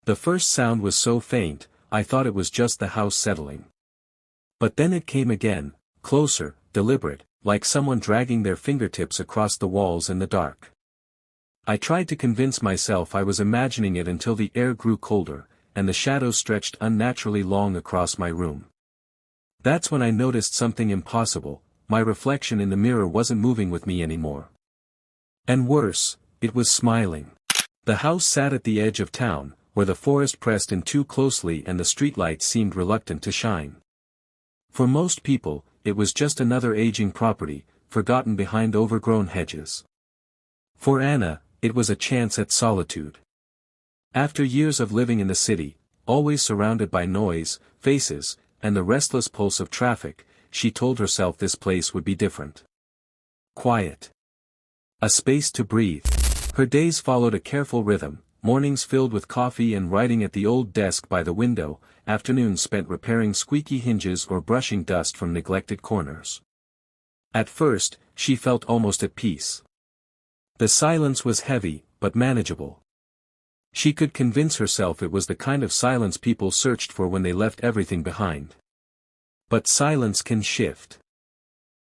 The first sound was so faint, I thought it was just the house settling. But then it came again, closer, deliberate, like someone dragging their fingertips across the walls in the dark. I tried to convince myself I was imagining it until the air grew colder, and the shadows stretched unnaturally long across my room. That's when I noticed something impossible. My reflection in the mirror wasn't moving with me anymore. And worse, it was smiling. The house sat at the edge of town, where the forest pressed in too closely and the streetlights seemed reluctant to shine. For most people, it was just another aging property, forgotten behind overgrown hedges. For Anna, it was a chance at solitude. After years of living in the city, always surrounded by noise, faces, and the restless pulse of traffic, she told herself this place would be different. Quiet. A space to breathe. Her days followed a careful rhythm, mornings filled with coffee and writing at the old desk by the window, afternoons spent repairing squeaky hinges or brushing dust from neglected corners. At first, she felt almost at peace. The silence was heavy, but manageable. She could convince herself it was the kind of silence people searched for when they left everything behind. But silence can shift.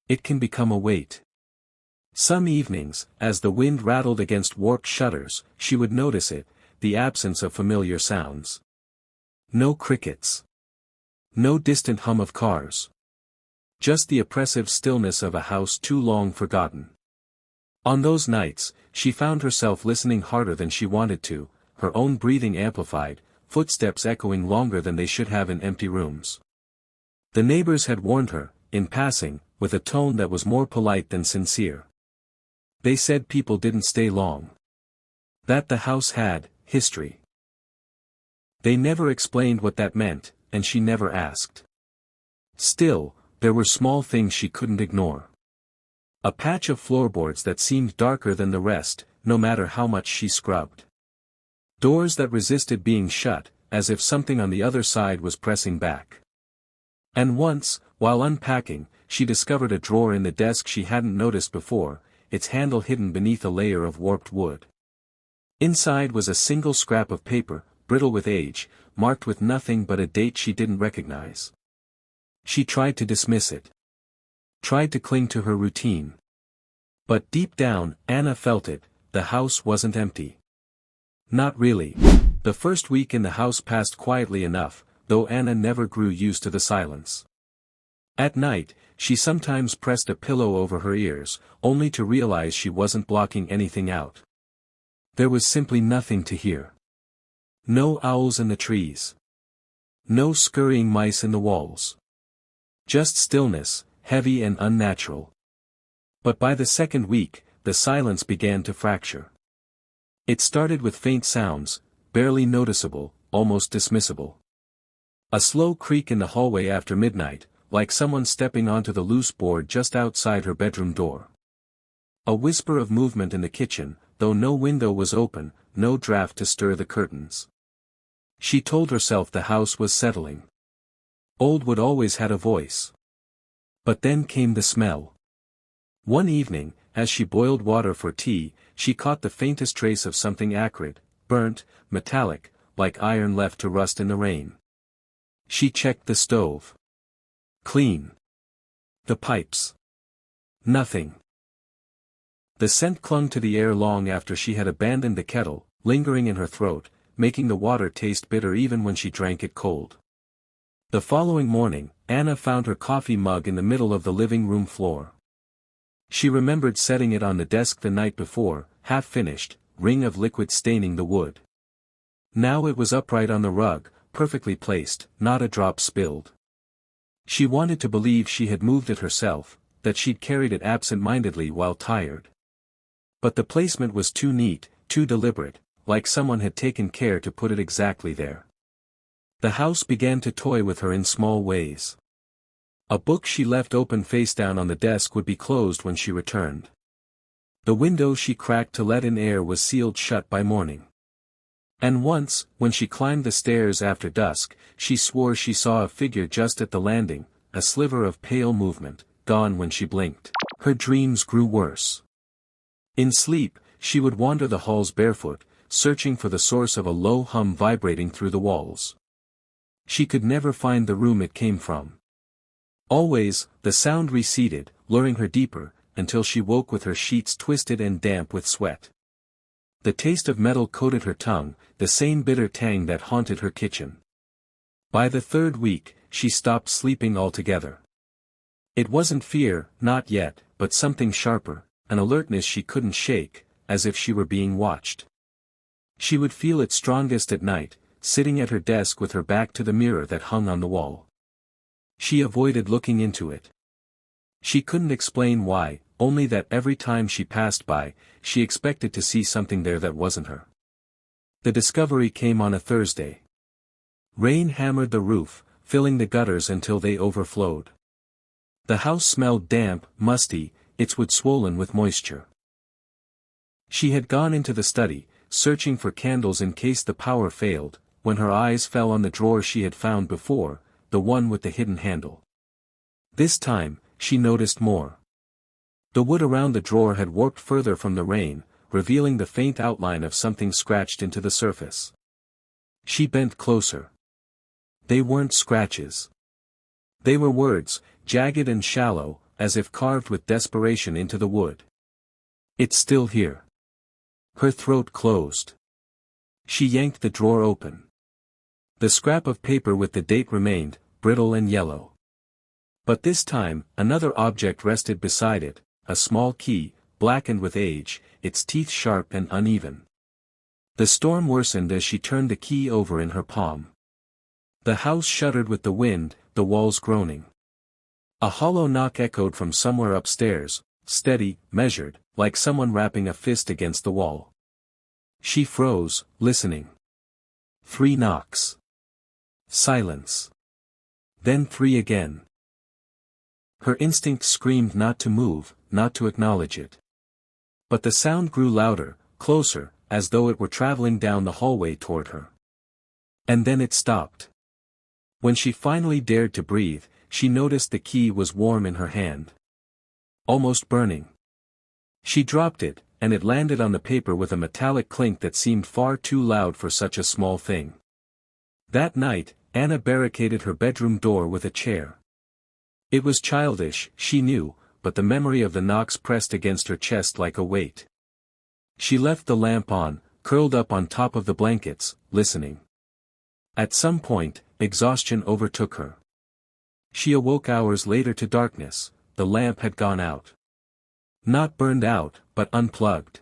It can become a weight. Some evenings, as the wind rattled against warped shutters, she would notice it, the absence of familiar sounds. No crickets. No distant hum of cars. Just the oppressive stillness of a house too long forgotten. On those nights, she found herself listening harder than she wanted to, her own breathing amplified, footsteps echoing longer than they should have in empty rooms. The neighbors had warned her, in passing, with a tone that was more polite than sincere. They said people didn't stay long. That the house had history. They never explained what that meant, and she never asked. Still, there were small things she couldn't ignore. A patch of floorboards that seemed darker than the rest, no matter how much she scrubbed. Doors that resisted being shut, as if something on the other side was pressing back. And once, while unpacking, she discovered a drawer in the desk she hadn't noticed before, its handle hidden beneath a layer of warped wood. Inside was a single scrap of paper, brittle with age, marked with nothing but a date she didn't recognize. She tried to dismiss it. Tried to cling to her routine. But deep down, Anna felt it, the house wasn't empty. Not really. The first week in the house passed quietly enough, though Anna never grew used to the silence. At night, she sometimes pressed a pillow over her ears, only to realize she wasn't blocking anything out. There was simply nothing to hear. No owls in the trees. No scurrying mice in the walls. Just stillness, heavy and unnatural. But by the second week, the silence began to fracture. It started with faint sounds, barely noticeable, almost dismissible. A slow creak in the hallway after midnight, like someone stepping onto the loose board just outside her bedroom door. A whisper of movement in the kitchen, though no window was open, no draft to stir the curtains. She told herself the house was settling. Oldwood always had a voice. But then came the smell. One evening, as she boiled water for tea, she caught the faintest trace of something acrid, burnt, metallic, like iron left to rust in the rain. She checked the stove. Clean. The pipes. Nothing. The scent clung to the air long after she had abandoned the kettle, lingering in her throat, making the water taste bitter even when she drank it cold. The following morning, Anna found her coffee mug in the middle of the living room floor. She remembered setting it on the desk the night before, half finished, ring of liquid staining the wood. Now it was upright on the rug, perfectly placed, not a drop spilled. She wanted to believe she had moved it herself, that she'd carried it absent-mindedly while tired. But the placement was too neat, too deliberate, like someone had taken care to put it exactly there. The house began to toy with her in small ways. A book she left open face down on the desk would be closed when she returned. The window she cracked to let in air was sealed shut by morning. And once, when she climbed the stairs after dusk, she swore she saw a figure just at the landing, a sliver of pale movement, gone when she blinked. Her dreams grew worse. In sleep, she would wander the halls barefoot, searching for the source of a low hum vibrating through the walls. She could never find the room it came from. Always, the sound receded, luring her deeper, until she woke with her sheets twisted and damp with sweat. The taste of metal coated her tongue, the same bitter tang that haunted her kitchen. By the third week, she stopped sleeping altogether. It wasn't fear, not yet, but something sharper, an alertness she couldn't shake, as if she were being watched. She would feel it strongest at night, sitting at her desk with her back to the mirror that hung on the wall. She avoided looking into it. She couldn't explain why, only that every time she passed by, she expected to see something there that wasn't her. The discovery came on a Thursday. Rain hammered the roof, filling the gutters until they overflowed. The house smelled damp, musty, its wood swollen with moisture. She had gone into the study, searching for candles in case the power failed, when her eyes fell on the drawer she had found before, the one with the hidden handle. This time, she noticed more. The wood around the drawer had warped further from the rain, revealing the faint outline of something scratched into the surface. She bent closer. They weren't scratches. They were words, jagged and shallow, as if carved with desperation into the wood. "It's still here." Her throat closed. She yanked the drawer open. The scrap of paper with the date remained, brittle and yellow. But this time, another object rested beside it, a small key, blackened with age, its teeth sharp and uneven. The storm worsened as she turned the key over in her palm. The house shuddered with the wind, the walls groaning. A hollow knock echoed from somewhere upstairs, steady, measured, like someone rapping a fist against the wall. She froze, listening. 3 knocks. Silence. Then 3 again. Her instinct screamed not to move, not to acknowledge it. But the sound grew louder, closer, as though it were traveling down the hallway toward her. And then it stopped. When she finally dared to breathe, she noticed the key was warm in her hand. Almost burning. She dropped it, and it landed on the paper with a metallic clink that seemed far too loud for such a small thing. That night, Anna barricaded her bedroom door with a chair. It was childish, she knew, but the memory of the knocks pressed against her chest like a weight. She left the lamp on, curled up on top of the blankets, listening. At some point, exhaustion overtook her. She awoke hours later to darkness. The lamp had gone out. Not burned out, but unplugged.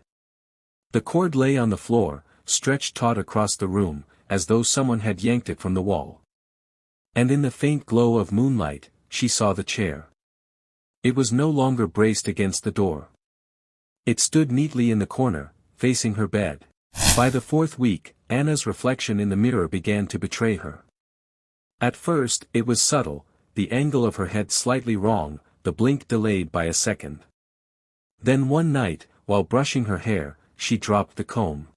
The cord lay on the floor, stretched taut across the room, as though someone had yanked it from the wall. And in the faint glow of moonlight, she saw the chair. It was no longer braced against the door. It stood neatly in the corner, facing her bed. By the 4th week, Anna's reflection in the mirror began to betray her. At first, it was subtle, the angle of her head slightly wrong, the blink delayed by a second. Then one night, while brushing her hair, she dropped the comb.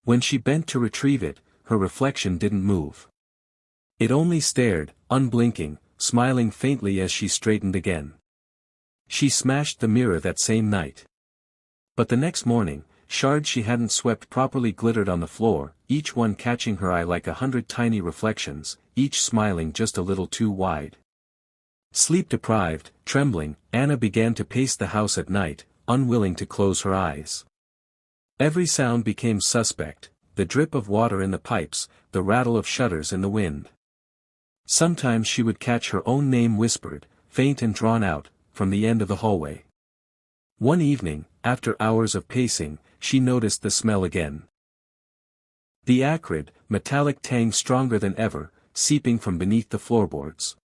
When she bent to retrieve it, her reflection didn't move. It only stared, unblinking, smiling faintly as she straightened again. She smashed the mirror that same night. But the next morning, shards she hadn't swept properly glittered on the floor, each one catching her eye like 100 tiny reflections, each smiling just a little too wide. Sleep-deprived, trembling, Anna began to pace the house at night, unwilling to close her eyes. Every sound became suspect, the drip of water in the pipes, the rattle of shutters in the wind. Sometimes she would catch her own name whispered, faint and drawn out, from the end of the hallway. One evening, after hours of pacing, she noticed the smell again. The acrid, metallic tang stronger than ever, seeping from beneath the floorboards.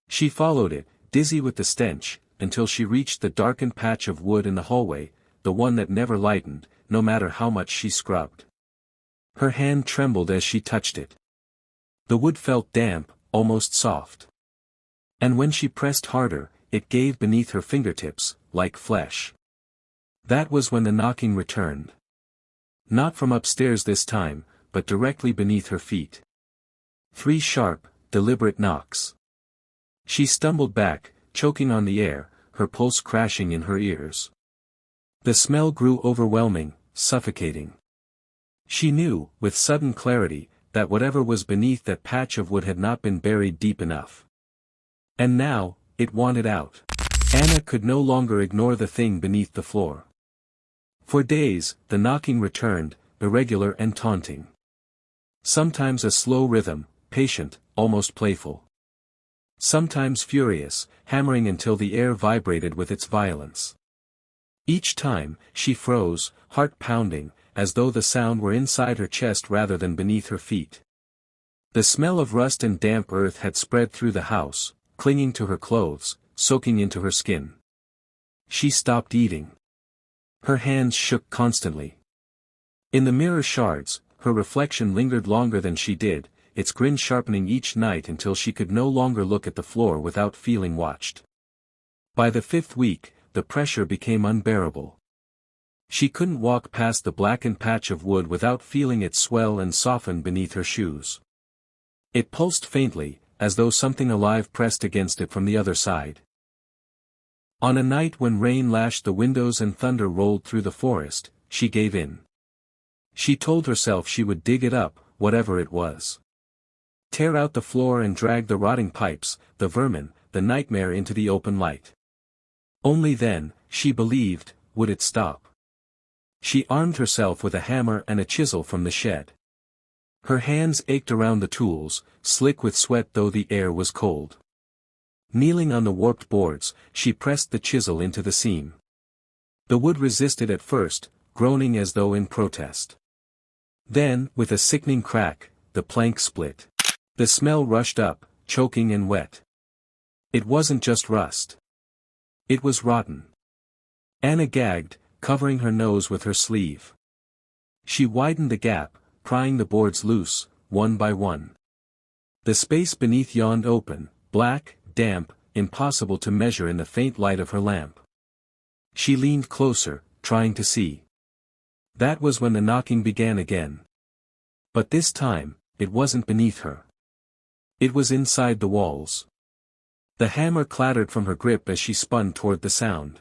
She followed it, dizzy with the stench, until she reached the darkened patch of wood in the hallway, the one that never lightened, no matter how much she scrubbed. Her hand trembled as she touched it. The wood felt damp, almost soft. And when she pressed harder, it gave beneath her fingertips, like flesh. That was when the knocking returned. Not from upstairs this time, but directly beneath her feet. 3 sharp, deliberate knocks. She stumbled back, choking on the air, her pulse crashing in her ears. The smell grew overwhelming, suffocating. She knew, with sudden clarity, that whatever was beneath that patch of wood had not been buried deep enough. And now, it wanted out. Anna could no longer ignore the thing beneath the floor. For days, the knocking returned, irregular and taunting. Sometimes a slow rhythm, patient, almost playful. Sometimes furious, hammering until the air vibrated with its violence. Each time, she froze, heart pounding, as though the sound were inside her chest rather than beneath her feet. The smell of rust and damp earth had spread through the house, clinging to her clothes, soaking into her skin. She stopped eating. Her hands shook constantly. In the mirror shards, her reflection lingered longer than she did, its grin sharpening each night until she could no longer look at the floor without feeling watched. By the 5th week, the pressure became unbearable. She couldn't walk past the blackened patch of wood without feeling it swell and soften beneath her shoes. It pulsed faintly, as though something alive pressed against it from the other side. On a night when rain lashed the windows and thunder rolled through the forest, she gave in. She told herself she would dig it up, whatever it was. Tear out the floor and drag the rotting pipes, the vermin, the nightmare into the open light. Only then, she believed, would it stop. She armed herself with a hammer and a chisel from the shed. Her hands ached around the tools, slick with sweat though the air was cold. Kneeling on the warped boards, she pressed the chisel into the seam. The wood resisted at first, groaning as though in protest. Then, with a sickening crack, the plank split. The smell rushed up, choking and wet. It wasn't just rust. It was rotten. Anna gagged, covering her nose with her sleeve. She widened the gap, prying the boards loose, one by one. The space beneath yawned open, black, damp, impossible to measure in the faint light of her lamp. She leaned closer, trying to see. That was when the knocking began again. But this time, it wasn't beneath her. It was inside the walls. The hammer clattered from her grip as she spun toward the sound.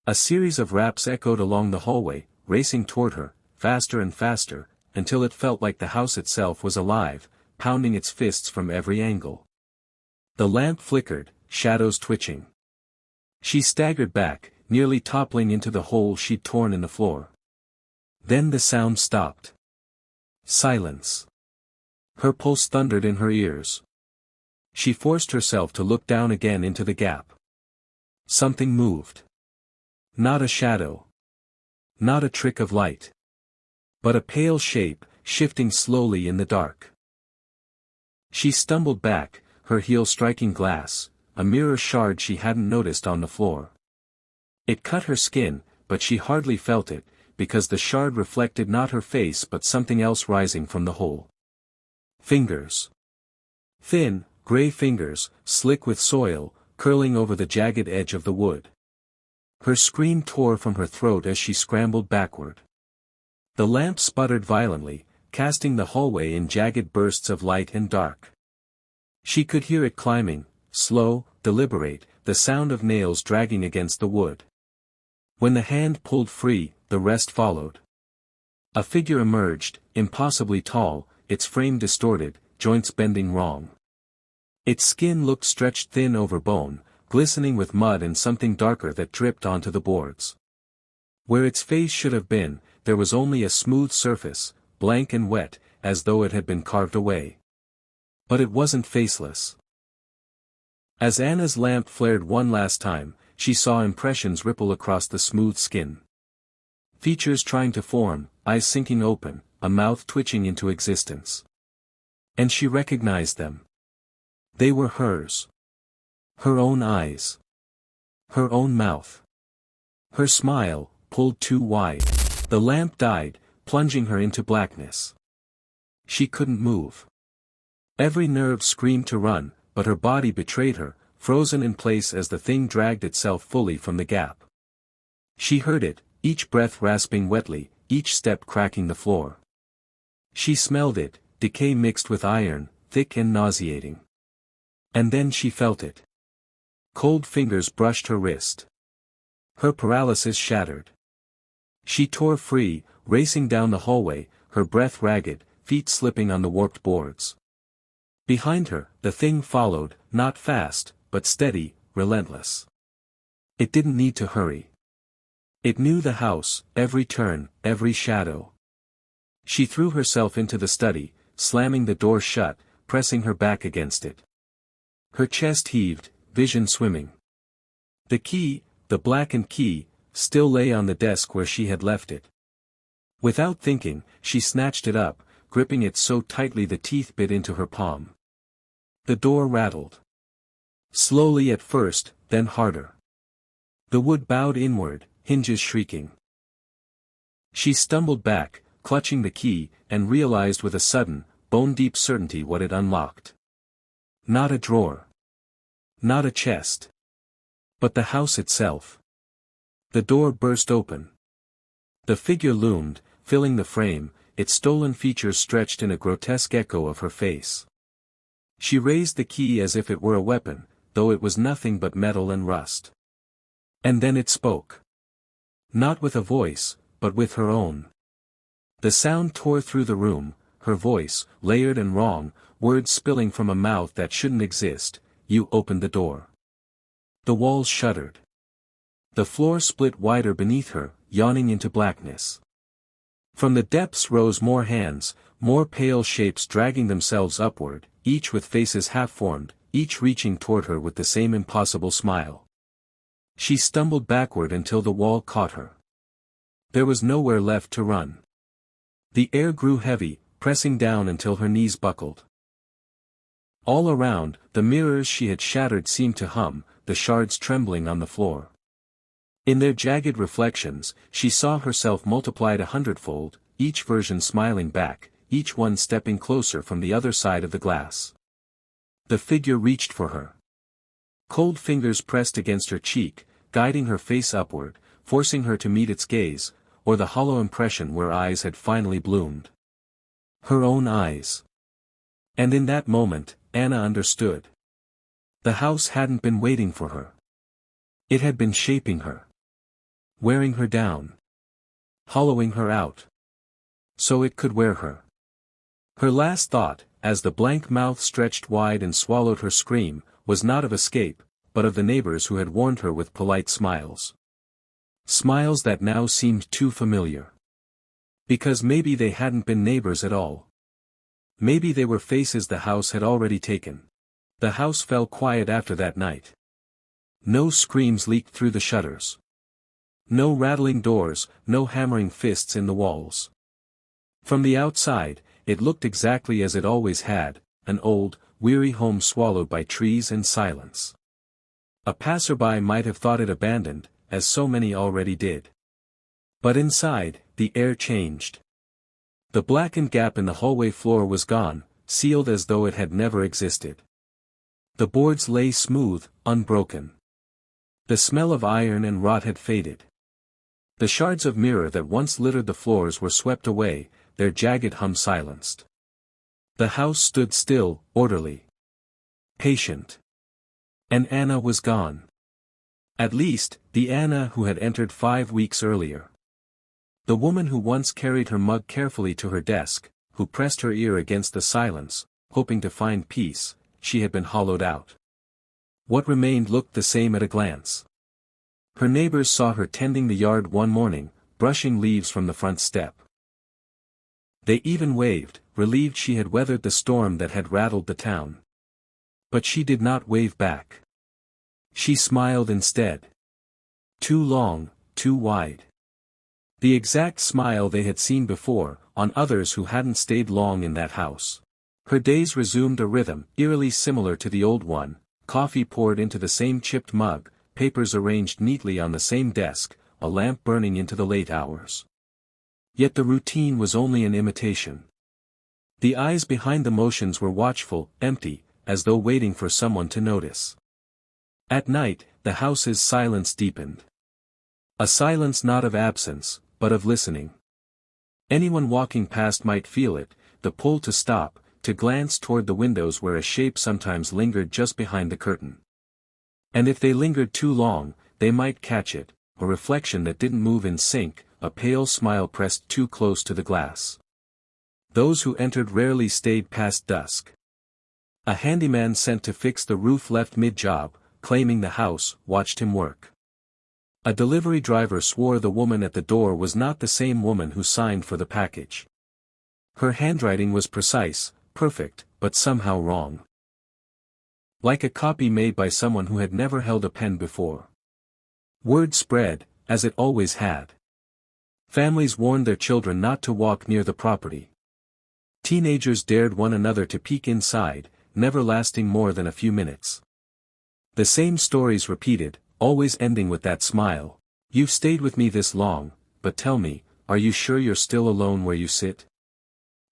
A series of raps echoed along the hallway, racing toward her, faster and faster, until it felt like the house itself was alive, pounding its fists from every angle. The lamp flickered, shadows twitching. She staggered back, nearly toppling into the hole she'd torn in the floor. Then the sound stopped. Silence. Her pulse thundered in her ears. She forced herself to look down again into the gap. Something moved. Not a shadow. Not a trick of light. But a pale shape, shifting slowly in the dark. She stumbled back, her heel striking glass, a mirror shard she hadn't noticed on the floor. It cut her skin, but she hardly felt it, because the shard reflected not her face but something else rising from the hole. Fingers. Thin, gray fingers, slick with soil, curling over the jagged edge of the wood. Her scream tore from her throat as she scrambled backward. The lamp sputtered violently, casting the hallway in jagged bursts of light and dark. She could hear it climbing, slow, deliberate, the sound of nails dragging against the wood. When the hand pulled free, the rest followed. A figure emerged, impossibly tall, its frame distorted, joints bending wrong. Its skin looked stretched thin over bone, glistening with mud and something darker that dripped onto the boards. Where its face should have been, there was only a smooth surface, blank and wet, as though it had been carved away. But it wasn't faceless. As Anna's lamp flared one last time, she saw impressions ripple across the smooth skin. Features trying to form, eyes sinking open, a mouth twitching into existence. And she recognized them. They were hers. Her own eyes. Her own mouth. Her smile, pulled too wide. The lamp died, plunging her into blackness. She couldn't move. Every nerve screamed to run, but her body betrayed her, frozen in place as the thing dragged itself fully from the gap. She heard it, each breath rasping wetly, each step cracking the floor. She smelled it, decay mixed with iron, thick and nauseating. And then she felt it. Cold fingers brushed her wrist. Her paralysis shattered. She tore free, racing down the hallway, her breath ragged, feet slipping on the warped boards. Behind her, the thing followed, not fast, but steady, relentless. It didn't need to hurry. It knew the house, every turn, every shadow. She threw herself into the study, slamming the door shut, pressing her back against it. Her chest heaved, vision swimming. The key, the blackened key, still lay on the desk where she had left it. Without thinking, she snatched it up, gripping it so tightly the teeth bit into her palm. The door rattled. Slowly at first, then harder. The wood bowed inward, hinges shrieking. She stumbled back, clutching the key, and realized with a sudden, bone-deep certainty what it unlocked. Not a drawer. Not a chest. But the house itself. The door burst open. The figure loomed, filling the frame, its stolen features stretched in a grotesque echo of her face. She raised the key as if it were a weapon, though it was nothing but metal and rust. And then it spoke. Not with a voice, but with her own. The sound tore through the room, her voice, layered and wrong, words spilling from a mouth that shouldn't exist. You opened the door. The walls shuddered. The floor split wider beneath her, yawning into blackness. From the depths rose more hands, more pale shapes dragging themselves upward, each with faces half-formed, each reaching toward her with the same impossible smile. She stumbled backward until the wall caught her. There was nowhere left to run. The air grew heavy, pressing down until her knees buckled. All around, the mirrors she had shattered seemed to hum, the shards trembling on the floor. In their jagged reflections, she saw herself multiplied 100-fold, each version smiling back, each one stepping closer from the other side of the glass. The figure reached for her. Cold fingers pressed against her cheek, guiding her face upward, forcing her to meet its gaze, or the hollow impression where eyes had finally bloomed. Her own eyes. And in that moment, Anna understood. The house hadn't been waiting for her. It had been shaping her. Wearing her down. Hollowing her out. So it could wear her. Her last thought, as the blank mouth stretched wide and swallowed her scream, was not of escape, but of the neighbors who had warned her with polite smiles. Smiles that now seemed too familiar. Because maybe they hadn't been neighbors at all. Maybe they were faces the house had already taken. The house fell quiet after that night. No screams leaked through the shutters. No rattling doors, no hammering fists in the walls. From the outside, it looked exactly as it always had, an old, weary home swallowed by trees and silence. A passerby might have thought it abandoned, as so many already did. But inside, the air changed. The blackened gap in the hallway floor was gone, sealed as though it had never existed. The boards lay smooth, unbroken. The smell of iron and rot had faded. The shards of mirror that once littered the floors were swept away, their jagged hum silenced. The house stood still, orderly. Patient. And Anna was gone. At least, the Anna who had entered 5 weeks earlier. The woman who once carried her mug carefully to her desk, who pressed her ear against the silence, hoping to find peace, she had been hollowed out. What remained looked the same at a glance. Her neighbors saw her tending the yard one morning, brushing leaves from the front step. They even waved, relieved she had weathered the storm that had rattled the town. But she did not wave back. She smiled instead. Too long, too wide. The exact smile they had seen before, on others who hadn't stayed long in that house. Her days resumed a rhythm, eerily similar to the old one, coffee poured into the same chipped mug, papers arranged neatly on the same desk, a lamp burning into the late hours. Yet the routine was only an imitation. The eyes behind the motions were watchful, empty, as though waiting for someone to notice. At night, the house's silence deepened. A silence not of absence, but of listening. Anyone walking past might feel it, the pull to stop, to glance toward the windows where a shape sometimes lingered just behind the curtain. And if they lingered too long, they might catch it, a reflection that didn't move in sync, a pale smile pressed too close to the glass. Those who entered rarely stayed past dusk. A handyman sent to fix the roof left mid-job, claiming the house watched him work. A delivery driver swore the woman at the door was not the same woman who signed for the package. Her handwriting was precise, perfect, but somehow wrong. Like a copy made by someone who had never held a pen before. Word spread, as it always had. Families warned their children not to walk near the property. Teenagers dared one another to peek inside, never lasting more than a few minutes. The same stories repeated, always ending with that smile. You've stayed with me this long, but tell me, are you sure you're still alone where you sit?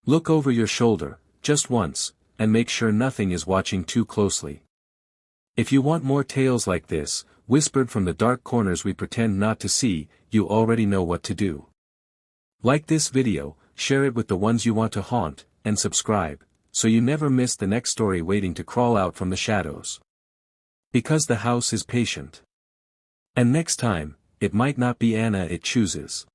Look over your shoulder, just once, and make sure nothing is watching too closely. If you want more tales like this, whispered from the dark corners we pretend not to see, you already know what to do. Like this video, share it with the ones you want to haunt, and subscribe, so you never miss the next story waiting to crawl out from the shadows. Because the house is patient. And next time, it might not be Anna it chooses.